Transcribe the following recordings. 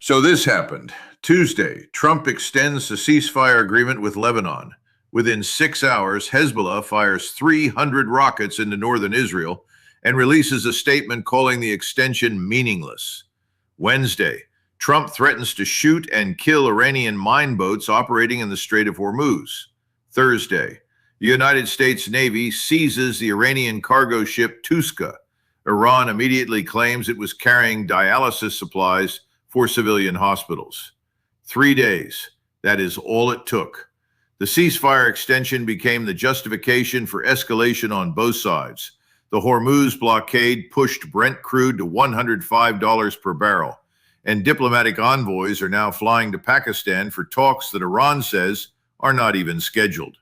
So this happened. Tuesday, Trump extends the ceasefire agreement with Lebanon. Within 6 hours, Hezbollah fires 300 rockets into northern Israel and releases a statement calling the extension meaningless. Wednesday, Trump threatens to shoot and kill Iranian mine boats operating in the Strait of Hormuz. Thursday, the United States Navy seizes the Iranian cargo ship Touska. Iran immediately claims it was carrying dialysis supplies for civilian hospitals. 3 days. That is all it took. The ceasefire extension became the justification for escalation on both sides. The Hormuz blockade pushed Brent crude to $105 per barrel, and diplomatic envoys are now flying to Pakistan for talks that Iran says are not even scheduled.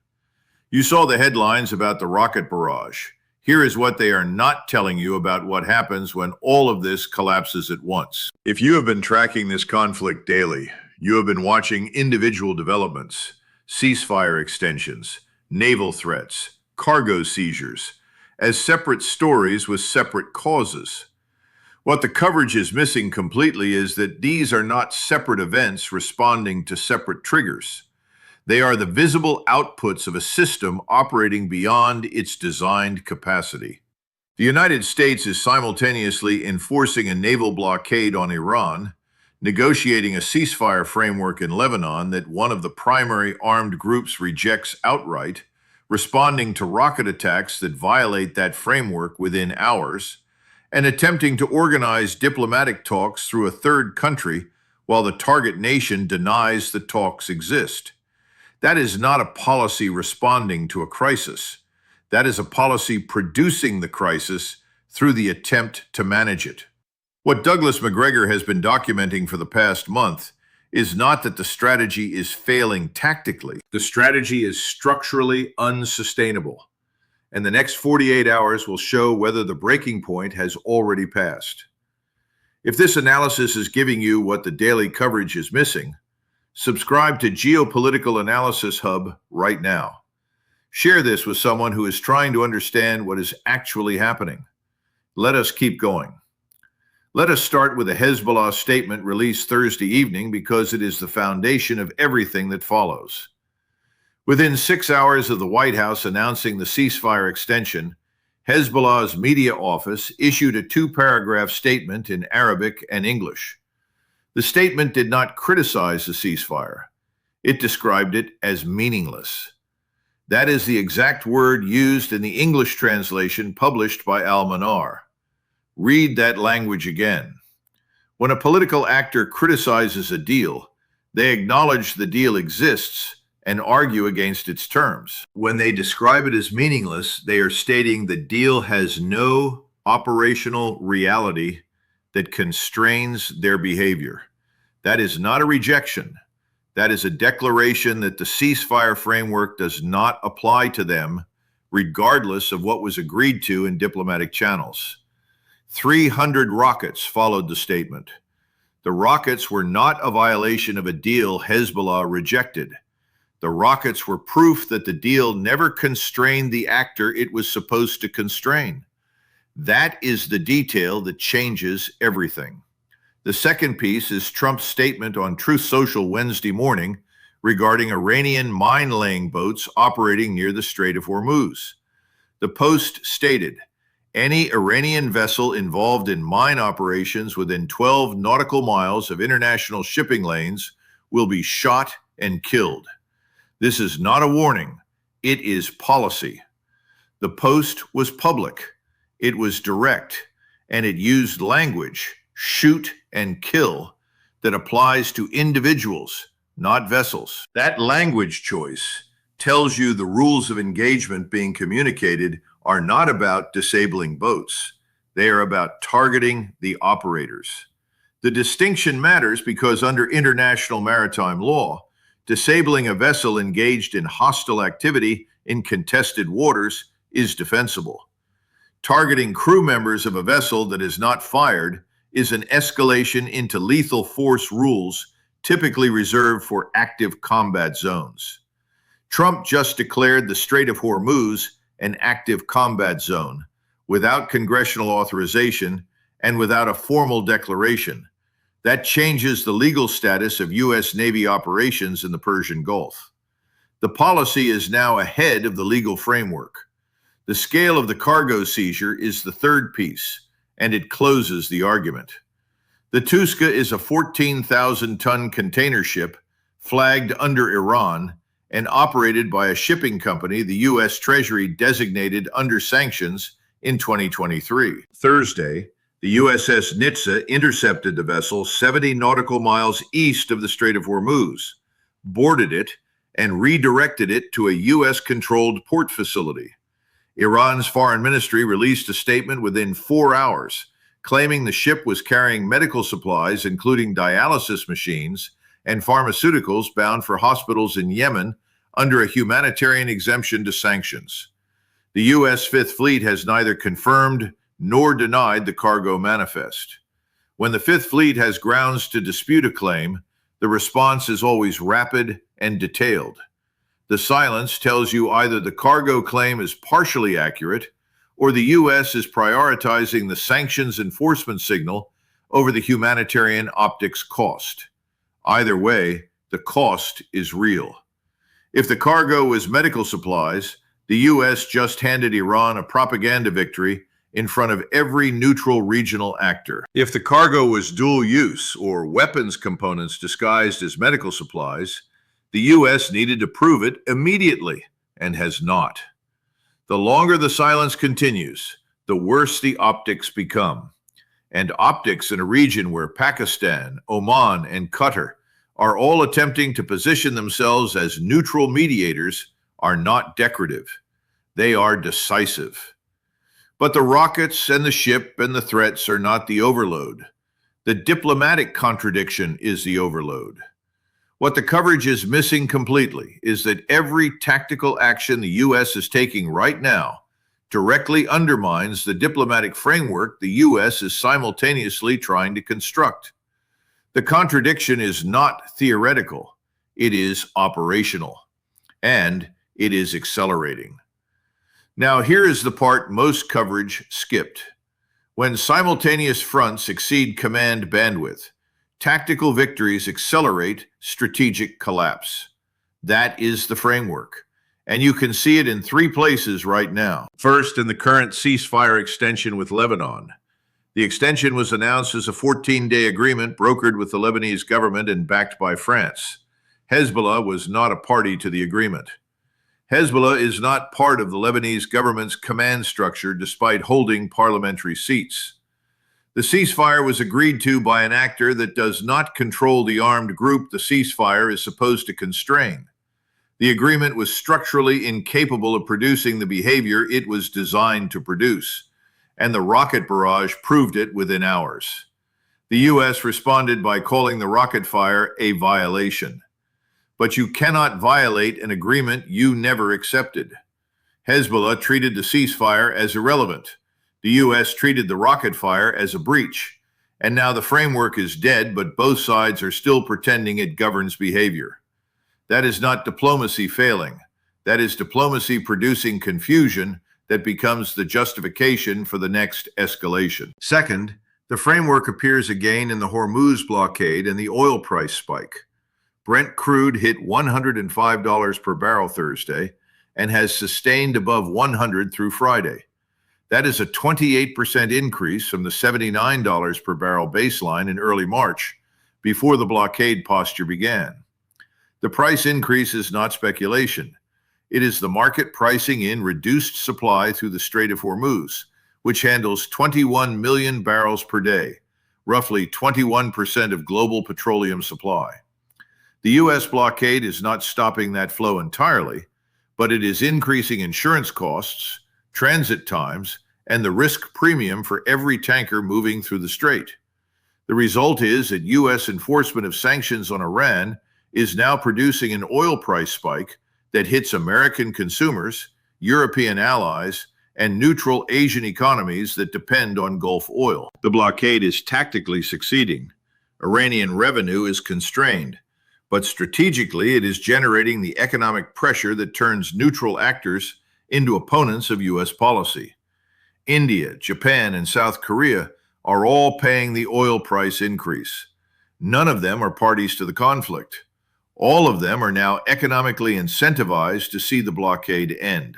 You saw the headlines about the rocket barrage. Here is what they are not telling you about what happens when all of this collapses at once. If you have been tracking this conflict daily, you have been watching individual developments, ceasefire extensions, naval threats, cargo seizures, as separate stories with separate causes. What the coverage is missing completely is that these are not separate events responding to separate triggers. They are the visible outputs of a system operating beyond its designed capacity. The United States is simultaneously enforcing a naval blockade on Iran, negotiating a ceasefire framework in Lebanon that one of the primary armed groups rejects outright, responding to rocket attacks that violate that framework within hours, and attempting to organize diplomatic talks through a third country while the target nation denies the talks exist. That is not a policy responding to a crisis. That is a policy producing the crisis through the attempt to manage it. What Douglas Macgregor has been documenting for the past month is not that the strategy is failing tactically. The strategy is structurally unsustainable. And the next 48 hours will show whether the breaking point has already passed. If this analysis is giving you what the daily coverage is missing, subscribe to Geopolitical Analysis Hub right now. Share this with someone who is trying to understand what is actually happening. Let us keep going. Let us start with a Hezbollah statement released Thursday evening because it is the foundation of everything that follows. Within 6 hours of the White House announcing the ceasefire extension, Hezbollah's media office issued a 2-paragraph statement in Arabic and English. The statement did not criticize the ceasefire. It described it as meaningless. That is the exact word used in the English translation published by Al-Manar. Read that language again. When a political actor criticizes a deal, they acknowledge the deal exists and argue against its terms. When they describe it as meaningless, they are stating the deal has no operational reality that constrains their behavior. That is not a rejection. That is a declaration that the ceasefire framework does not apply to them, regardless of what was agreed to in diplomatic channels. 300 rockets followed the statement. The rockets were not a violation of a deal Hezbollah rejected. The rockets were proof that the deal never constrained the actor it was supposed to constrain. That is the detail that changes everything. The second piece is Trump's statement on Truth Social Wednesday morning regarding Iranian mine-laying boats operating near the Strait of Hormuz. The Post stated, any Iranian vessel involved in mine operations within 12 nautical miles of international shipping lanes will be shot and killed. This is not a warning. It is policy. The Post was public. It was direct, and it used language, shoot and kill, that applies to individuals, not vessels. That language choice tells you the rules of engagement being communicated are not about disabling boats. They are about targeting the operators. The distinction matters because under international maritime law, disabling a vessel engaged in hostile activity in contested waters is defensible. Targeting crew members of a vessel that is not fired is an escalation into lethal force rules typically reserved for active combat zones. Trump just declared the Strait of Hormuz an active combat zone without congressional authorization and without a formal declaration. That changes the legal status of U.S. Navy operations in the Persian Gulf. The policy is now ahead of the legal framework. The scale of the cargo seizure is the third piece, and it closes the argument. The Touska is a 14,000-ton container ship flagged under Iran and operated by a shipping company the U.S. Treasury designated under sanctions in 2023. Thursday, the USS Nitsa intercepted the vessel 70 nautical miles east of the Strait of Hormuz, boarded it, and redirected it to a U.S.-controlled port facility. Iran's foreign ministry released a statement within 4 hours, claiming the ship was carrying medical supplies, including dialysis machines and pharmaceuticals bound for hospitals in Yemen under a humanitarian exemption to sanctions. The U.S. Fifth Fleet has neither confirmed nor denied the cargo manifest. When the Fifth Fleet has grounds to dispute a claim, the response is always rapid and detailed. The silence tells you either the cargo claim is partially accurate or the U.S. is prioritizing the sanctions enforcement signal over the humanitarian optics cost. Either way, the cost is real. If the cargo was medical supplies, the U.S. just handed Iran a propaganda victory in front of every neutral regional actor. If the cargo was dual use or weapons components disguised as medical supplies, the U.S. needed to prove it immediately and has not. The longer the silence continues, the worse the optics become. And optics in a region where Pakistan, Oman, and Qatar are all attempting to position themselves as neutral mediators are not decorative. They are decisive. But the rockets and the ship and the threats are not the overload. The diplomatic contradiction is the overload. What the coverage is missing completely is that every tactical action the U.S. is taking right now directly undermines the diplomatic framework the U.S. is simultaneously trying to construct. The contradiction is not theoretical, it is operational, and it is accelerating. Now, here is the part most coverage skipped. When simultaneous fronts exceed command bandwidth, tactical victories accelerate strategic collapse. That is the framework, and you can see it in 3 places right now. First, in the current ceasefire extension with Lebanon. The extension was announced as a 14-day agreement brokered with the Lebanese government and backed by France. Hezbollah was not a party to the agreement. Hezbollah is not part of the Lebanese government's command structure despite holding parliamentary seats. The ceasefire was agreed to by an actor that does not control the armed group the ceasefire is supposed to constrain. The agreement was structurally incapable of producing the behavior it was designed to produce, and the rocket barrage proved it within hours. The U.S. responded by calling the rocket fire a violation. But you cannot violate an agreement you never accepted. Hezbollah treated the ceasefire as irrelevant. The U.S. treated the rocket fire as a breach. And now the framework is dead, but both sides are still pretending it governs behavior. That is not diplomacy failing. That is diplomacy producing confusion that becomes the justification for the next escalation. Second, the framework appears again in the Hormuz blockade and the oil price spike. Brent crude hit $105 per barrel Thursday and has sustained above $100 through Friday. That is a 28% increase from the $79 per barrel baseline in early March, before the blockade posture began. The price increase is not speculation. It is the market pricing in reduced supply through the Strait of Hormuz, which handles 21 million barrels per day, roughly 21% of global petroleum supply. The U.S. blockade is not stopping that flow entirely, but it is increasing insurance costs, transit times, and the risk premium for every tanker moving through the strait. The result is that U.S. enforcement of sanctions on Iran is now producing an oil price spike that hits American consumers, European allies, and neutral Asian economies that depend on Gulf oil. The blockade is tactically succeeding. Iranian revenue is constrained, but strategically it is generating the economic pressure that turns neutral actors into opponents of U.S. policy. India, Japan, and South Korea are all paying the oil price increase. None of them are parties to the conflict. All of them are now economically incentivized to see the blockade end.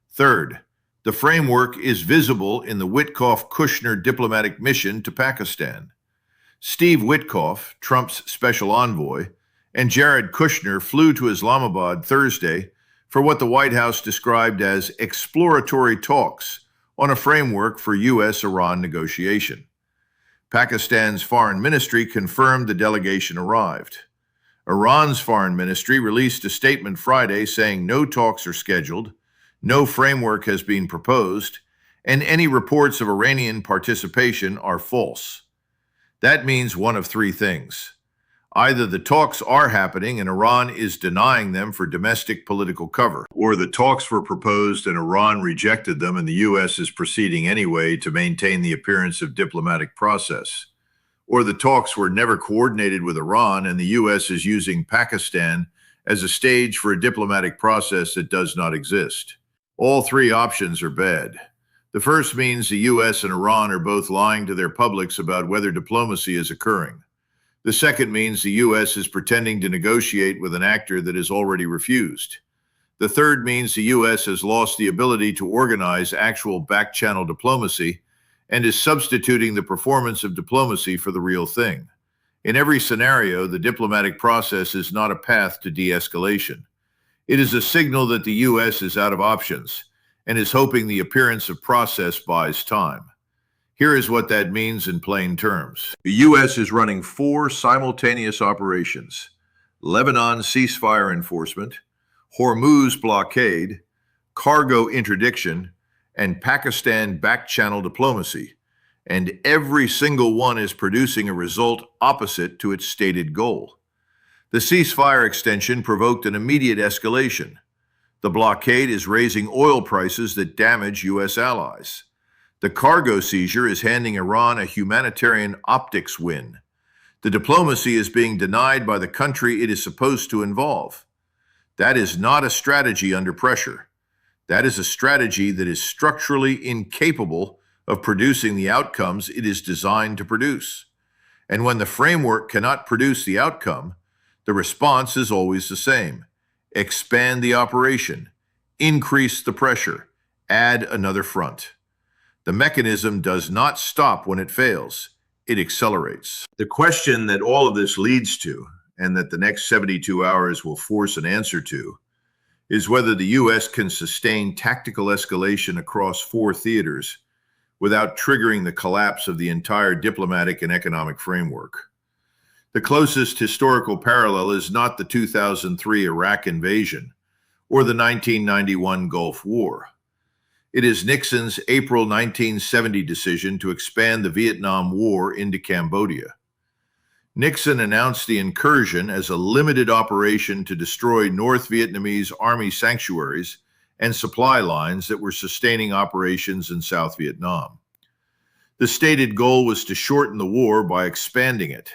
Third, the framework is visible in the Witkoff-Kushner diplomatic mission to Pakistan. Steve Witkoff, Trump's special envoy, and Jared Kushner flew to Islamabad Thursday for what the White House described as exploratory talks on a framework for U.S.-Iran negotiation. Pakistan's foreign ministry confirmed the delegation arrived. Iran's foreign ministry released a statement Friday saying no talks are scheduled, no framework has been proposed, and any reports of Iranian participation are false. That means one of three things. Either the talks are happening and Iran is denying them for domestic political cover, or the talks were proposed and Iran rejected them and the U.S. is proceeding anyway to maintain the appearance of diplomatic process. Or the talks were never coordinated with Iran and the U.S. is using Pakistan as a stage for a diplomatic process that does not exist. All three options are bad. The first means the U.S. and Iran are both lying to their publics about whether diplomacy is occurring. The second means the U.S. is pretending to negotiate with an actor that has already refused. The third means the U.S. has lost the ability to organize actual back-channel diplomacy and is substituting the performance of diplomacy for the real thing. In every scenario, the diplomatic process is not a path to de-escalation. It is a signal that the U.S. is out of options and is hoping the appearance of process buys time. Here is what that means in plain terms. The U.S. is running 4 simultaneous operations: Lebanon ceasefire enforcement, Hormuz blockade, cargo interdiction, and Pakistan back-channel diplomacy, and every single one is producing a result opposite to its stated goal. The ceasefire extension provoked an immediate escalation. The blockade is raising oil prices that damage U.S. allies. The cargo seizure is handing Iran a humanitarian optics win. The diplomacy is being denied by the country it is supposed to involve. That is not a strategy under pressure. That is a strategy that is structurally incapable of producing the outcomes it is designed to produce. And when the framework cannot produce the outcome, the response is always the same. Expand the operation, increase the pressure, add another front. The mechanism does not stop when it fails. It accelerates. The question that all of this leads to, and that the next 72 hours will force an answer to, is whether the U.S. can sustain tactical escalation across 4 theaters without triggering the collapse of the entire diplomatic and economic framework. The closest historical parallel is not the 2003 Iraq invasion or the 1991 Gulf War. It is Nixon's April 1970 decision to expand the Vietnam War into Cambodia. Nixon announced the incursion as a limited operation to destroy North Vietnamese army sanctuaries and supply lines that were sustaining operations in South Vietnam. The stated goal was to shorten the war by expanding it.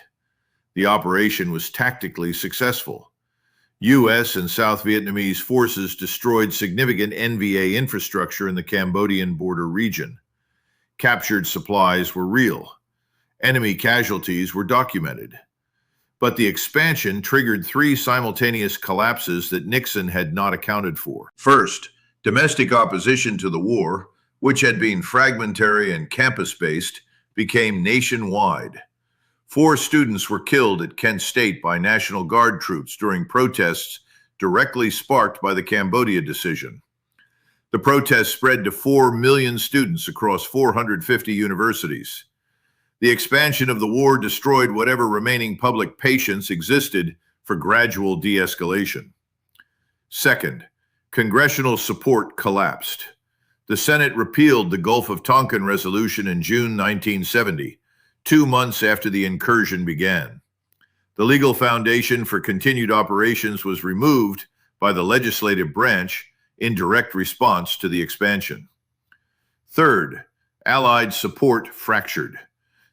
The operation was tactically successful. U.S. and South Vietnamese forces destroyed significant NVA infrastructure in the Cambodian border region. Captured supplies were real. Enemy casualties were documented. But the expansion triggered 3 simultaneous collapses that Nixon had not accounted for. First, domestic opposition to the war, which had been fragmentary and campus-based, became nationwide. 4 students were killed at Kent State by National Guard troops during protests directly sparked by the Cambodia decision. The protests spread to 4 million students across 450 universities. The expansion of the war destroyed whatever remaining public patience existed for gradual de-escalation. Second, congressional support collapsed. The Senate repealed the Gulf of Tonkin resolution in June 1970. 2 months after the incursion began. The legal foundation for continued operations was removed by the legislative branch in direct response to the expansion. Third, Allied support fractured.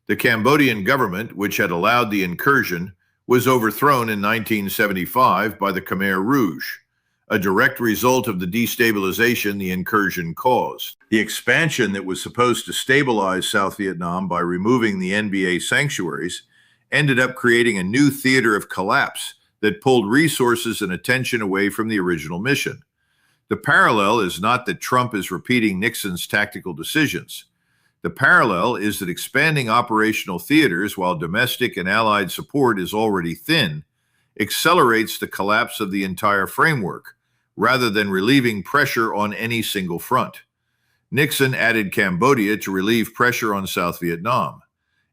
The Cambodian government, which had allowed the incursion, was overthrown in 1975 by the Khmer Rouge, a direct result of the destabilization the incursion caused. The expansion that was supposed to stabilize South Vietnam by removing the NBA sanctuaries ended up creating a new theater of collapse that pulled resources and attention away from the original mission. The parallel is not that Trump is repeating Nixon's tactical decisions. The parallel is that expanding operational theaters while domestic and allied support is already thin accelerates the collapse of the entire framework, rather than relieving pressure on any single front. Nixon added Cambodia to relieve pressure on South Vietnam.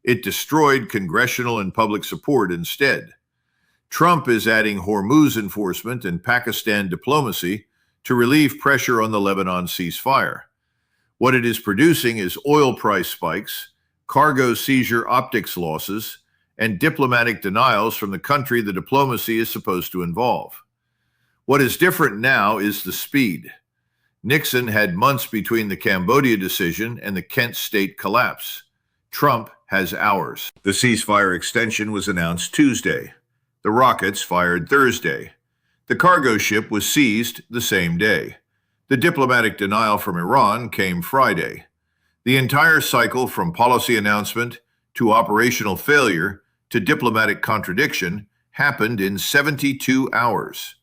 It destroyed congressional and public support instead. Trump is adding Hormuz enforcement and Pakistan diplomacy to relieve pressure on the Lebanon ceasefire. What it is producing is oil price spikes, cargo seizure optics losses, and diplomatic denials from the country the diplomacy is supposed to involve. What is different now is the speed. Nixon had months between the Cambodia decision and the Kent state collapse. Trump has hours. The ceasefire extension was announced Tuesday. The rockets fired Thursday. The cargo ship was seized the same day. The diplomatic denial from Iran came Friday. The entire cycle from policy announcement to operational failure to diplomatic contradiction happened in 72 hours.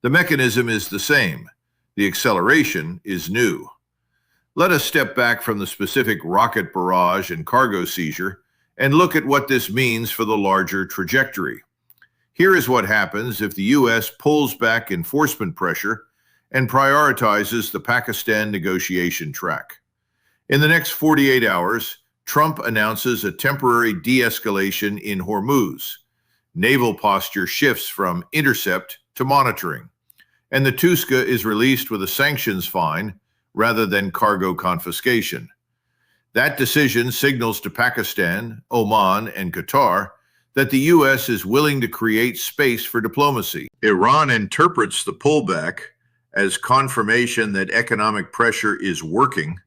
The mechanism is the same. The acceleration is new. Let us step back from the specific rocket barrage and cargo seizure and look at what this means for the larger trajectory. Here is what happens if the U.S. pulls back enforcement pressure and prioritizes the Pakistan negotiation track. In the next 48 hours, Trump announces a temporary de-escalation in Hormuz. Naval posture shifts from intercept to monitoring, and the Touska is released with a sanctions fine rather than cargo confiscation. That decision signals to Pakistan, Oman, and Qatar that the U.S. is willing to create space for diplomacy. Iran interprets the pullback as confirmation that economic pressure is working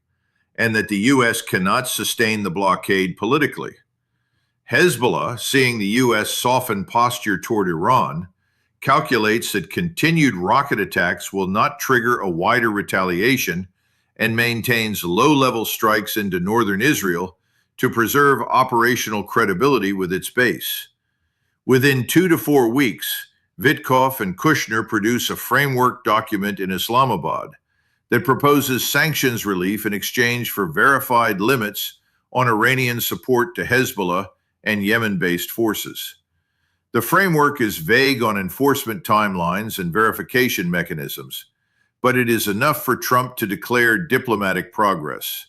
and that the U.S. cannot sustain the blockade politically. Hezbollah, seeing the U.S. soften posture toward Iran, calculates that continued rocket attacks will not trigger a wider retaliation and maintains low-level strikes into northern Israel to preserve operational credibility with its base. Within 2 to 4 weeks, Witkoff and Kushner produce a framework document in Islamabad that proposes sanctions relief in exchange for verified limits on Iranian support to Hezbollah and Yemen-based forces. The framework is vague on enforcement timelines and verification mechanisms, but it is enough for Trump to declare diplomatic progress.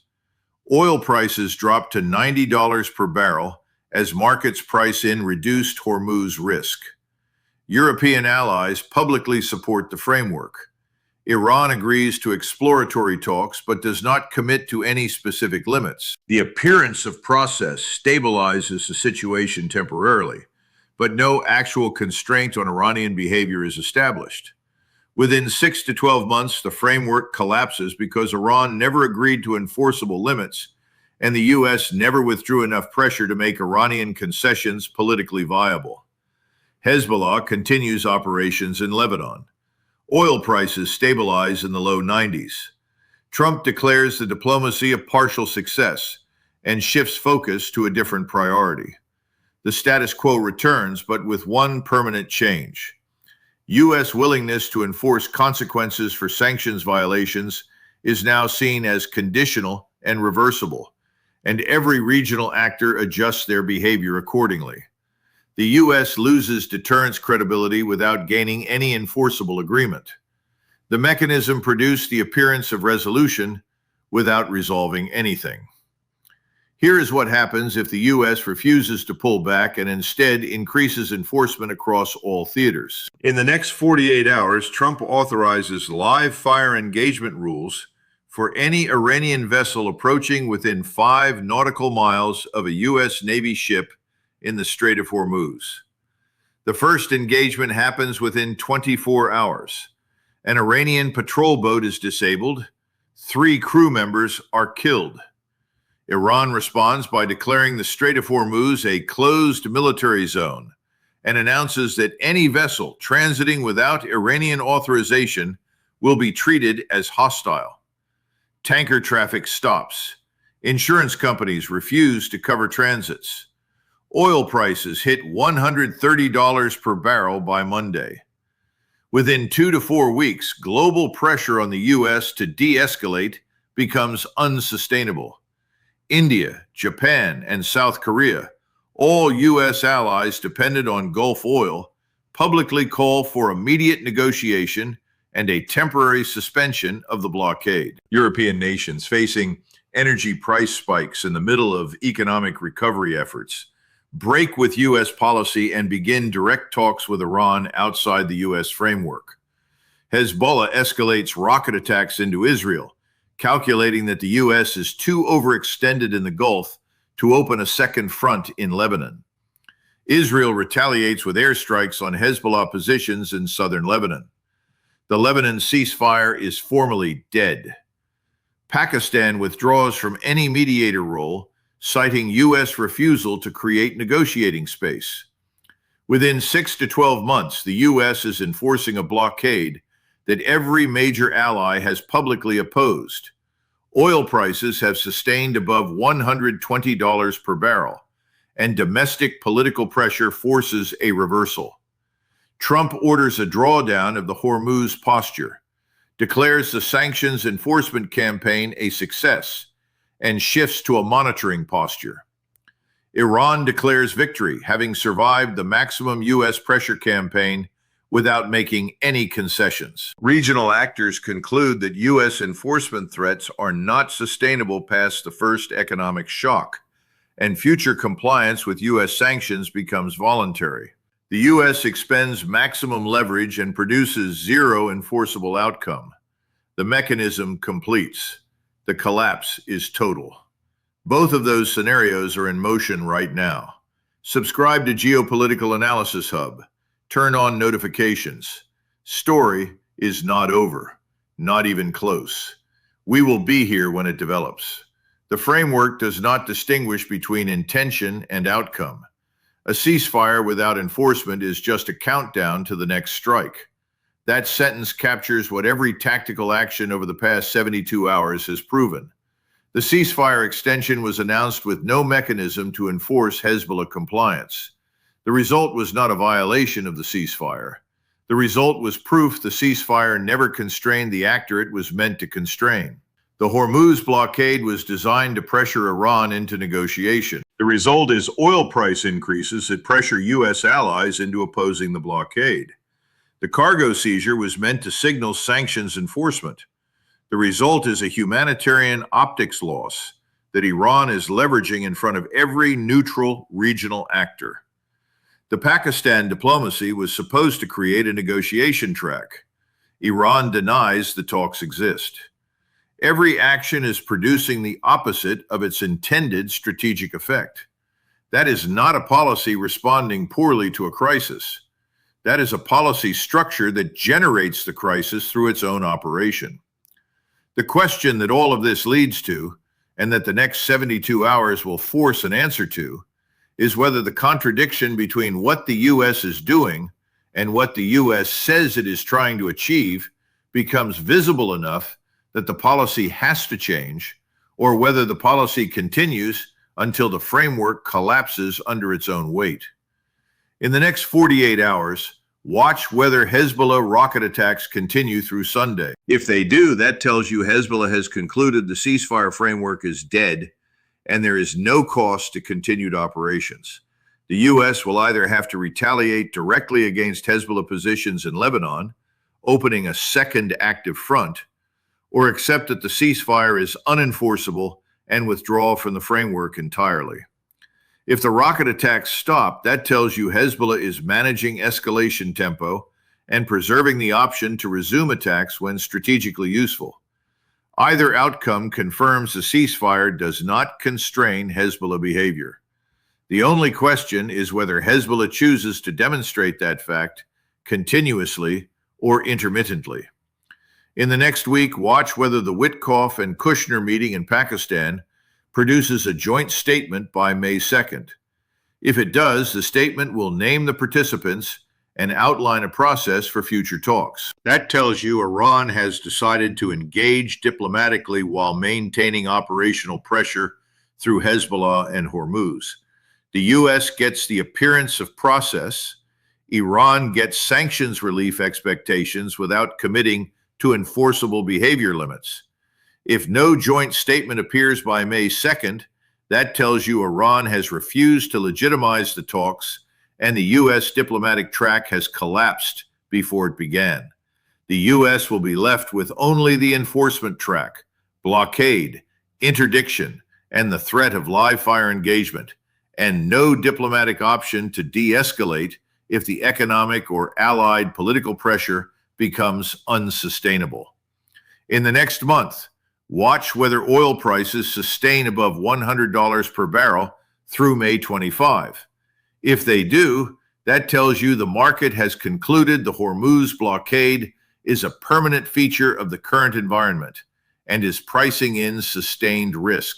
Oil prices dropped to $90 per barrel as markets price in reduced Hormuz risk. European allies publicly support the framework. Iran agrees to exploratory talks but does not commit to any specific limits. The appearance of process stabilizes the situation temporarily, but no actual constraint on Iranian behavior is established. Within 6 to 12 months, the framework collapses because Iran never agreed to enforceable limits, and the U.S. never withdrew enough pressure to make Iranian concessions politically viable. Hezbollah continues operations in Lebanon. Oil prices stabilize in the low 90s. Trump declares the diplomacy a partial success and shifts focus to a different priority. The status quo returns, but with one permanent change. U.S. willingness to enforce consequences for sanctions violations is now seen as conditional and reversible, and every regional actor adjusts their behavior accordingly. The U.S. loses deterrence credibility without gaining any enforceable agreement. The mechanism produced the appearance of resolution without resolving anything. Here is what happens if the U.S. refuses to pull back and instead increases enforcement across all theaters. In the next 48 hours, Trump authorizes live fire engagement rules for any Iranian vessel approaching within 5 nautical miles of a U.S. Navy ship in the Strait of Hormuz. The first engagement happens within 24 hours. An Iranian patrol boat is disabled. 3 crew members are killed. Iran responds by declaring the Strait of Hormuz a closed military zone and announces that any vessel transiting without Iranian authorization will be treated as hostile. Tanker traffic stops. Insurance companies refuse to cover transits. Oil prices hit $130 per barrel by Monday. Within 2 to 4 weeks, global pressure on the U.S. to de-escalate becomes unsustainable. India, Japan, and South Korea, all U.S. allies dependent on Gulf oil, publicly call for immediate negotiation and a temporary suspension of the blockade. European nations facing energy price spikes in the middle of economic recovery efforts break with U.S. policy and begin direct talks with Iran outside the U.S. framework. Hezbollah escalates rocket attacks into Israel, calculating that the U.S. is too overextended in the Gulf to open a second front in Lebanon. Israel retaliates with airstrikes on Hezbollah positions in southern Lebanon. The Lebanon ceasefire is formally dead. Pakistan withdraws from any mediator role, citing U.S. refusal to create negotiating space. Within 6 to 12 months, the U.S. is enforcing a blockade that every major ally has publicly opposed. Oil prices have sustained above $120 per barrel, and domestic political pressure forces a reversal. Trump orders a drawdown of the Hormuz posture, declares the sanctions enforcement campaign a success, and shifts to a monitoring posture. Iran declares victory, having survived the maximum U.S. pressure campaign without making any concessions. Regional actors conclude that U.S. enforcement threats are not sustainable past the first economic shock, and future compliance with U.S. sanctions becomes voluntary. The U.S. expends maximum leverage and produces zero enforceable outcome. The mechanism completes. The collapse is total. Both of those scenarios are in motion right now. Subscribe to Geopolitical Analysis Hub. Turn on notifications. Story is not over, not even close. We will be here when it develops. The framework does not distinguish between intention and outcome. A ceasefire without enforcement is just a countdown to the next strike. That sentence captures what every tactical action over the past 72 hours has proven. The ceasefire extension was announced with no mechanism to enforce Hezbollah compliance. The result was not a violation of the ceasefire. The result was proof the ceasefire never constrained the actor it was meant to constrain. The Hormuz blockade was designed to pressure Iran into negotiation. The result is oil price increases that pressure U.S. allies into opposing the blockade. The cargo seizure was meant to signal sanctions enforcement. The result is a humanitarian optics loss that Iran is leveraging in front of every neutral regional actor. The Pakistan diplomacy was supposed to create a negotiation track. Iran denies the talks exist. Every action is producing the opposite of its intended strategic effect. That is not a policy responding poorly to a crisis. That is a policy structure that generates the crisis through its own operation. The question that all of this leads to, and that the next 72 hours will force an answer to, is whether the contradiction between what the U.S. is doing and what the U.S. says it is trying to achieve becomes visible enough that the policy has to change, or whether the policy continues until the framework collapses under its own weight. In the next 48 hours, watch whether Hezbollah rocket attacks continue through Sunday. If they do, that tells you Hezbollah has concluded the ceasefire framework is dead and there is no cost to continued operations. The U.S. will either have to retaliate directly against Hezbollah positions in Lebanon, opening a second active front, or accept that the ceasefire is unenforceable and withdraw from the framework entirely. If the rocket attacks stop, that tells you Hezbollah is managing escalation tempo and preserving the option to resume attacks when strategically useful. Either outcome confirms the ceasefire does not constrain Hezbollah behavior. The only question is whether Hezbollah chooses to demonstrate that fact continuously or intermittently. In the next week, watch whether the Witkoff and Kushner meeting in Pakistan produces a joint statement by May 2nd. If it does, the statement will name the participants and outline a process for future talks. That tells you Iran has decided to engage diplomatically while maintaining operational pressure through Hezbollah and Hormuz. The U.S. gets the appearance of process. Iran gets sanctions relief expectations without committing to enforceable behavior limits. If no joint statement appears by May 2nd, that tells you Iran has refused to legitimize the talks and the U.S. diplomatic track has collapsed before it began. The U.S. will be left with only the enforcement track, blockade, interdiction, and the threat of live fire engagement, and no diplomatic option to de-escalate if the economic or allied political pressure becomes unsustainable. In the next month, watch whether oil prices sustain above $100 per barrel through May 25. If they do, that tells you the market has concluded the Hormuz blockade is a permanent feature of the current environment and is pricing in sustained risk.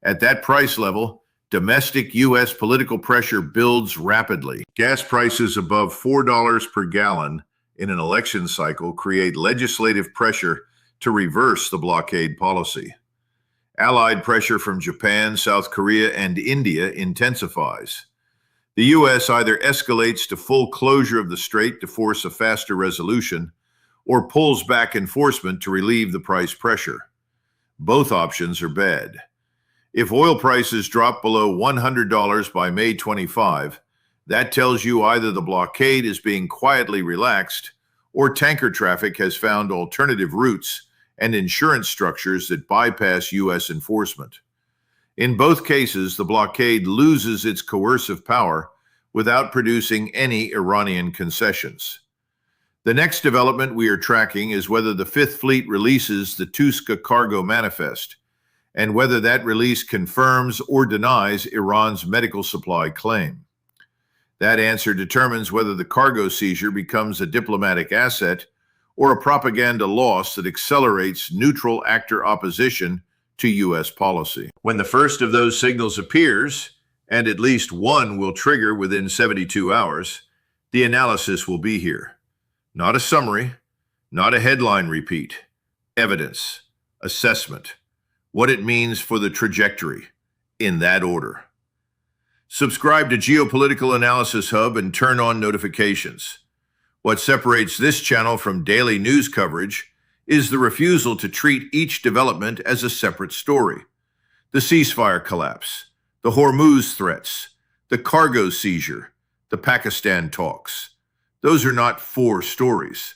At that price level, domestic U.S. political pressure builds rapidly. Gas prices above $4 per gallon in an election cycle create legislative pressure to reverse the blockade policy. Allied pressure from Japan, South Korea, and India intensifies. The U.S. either escalates to full closure of the strait to force a faster resolution, or pulls back enforcement to relieve the price pressure. Both options are bad. If oil prices drop below $100 by May 25, that tells you either the blockade is being quietly relaxed or tanker traffic has found alternative routes and insurance structures that bypass U.S. enforcement. In both cases, the blockade loses its coercive power without producing any Iranian concessions. The next development we are tracking is whether the Fifth Fleet releases the Touska cargo manifest, and whether that release confirms or denies Iran's medical supply claim. That answer determines whether the cargo seizure becomes a diplomatic asset or a propaganda loss that accelerates neutral actor opposition to U.S. policy. When the first of those signals appears, and at least one will trigger within 72 hours, the analysis will be here. Not a summary, not a headline repeat. Evidence, assessment, what it means for the trajectory, in that order. Subscribe to Geopolitical Analysis Hub and turn on notifications. What separates this channel from daily news coverage is the refusal to treat each development as a separate story. The ceasefire collapse, the Hormuz threats, the cargo seizure, the Pakistan talks. Those are not four stories.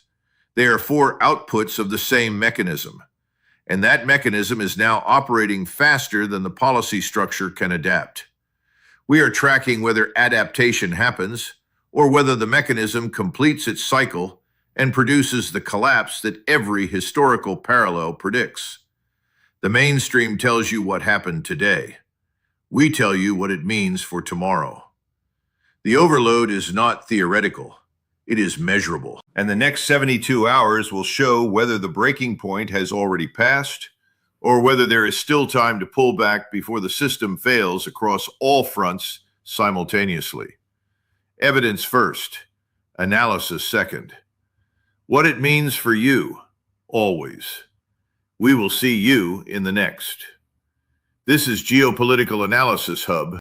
They are four outputs of the same mechanism. And that mechanism is now operating faster than the policy structure can adapt. We are tracking whether adaptation happens or whether the mechanism completes its cycle and produces the collapse that every historical parallel predicts. The mainstream tells you what happened today. We tell you what it means for tomorrow. The overload is not theoretical. It is measurable. And the next 72 hours will show whether the breaking point has already passed or whether there is still time to pull back before the system fails across all fronts simultaneously. Evidence first, analysis second. What it means for you, always. We will see you in the next. This is Geopolitical Analysis Hub.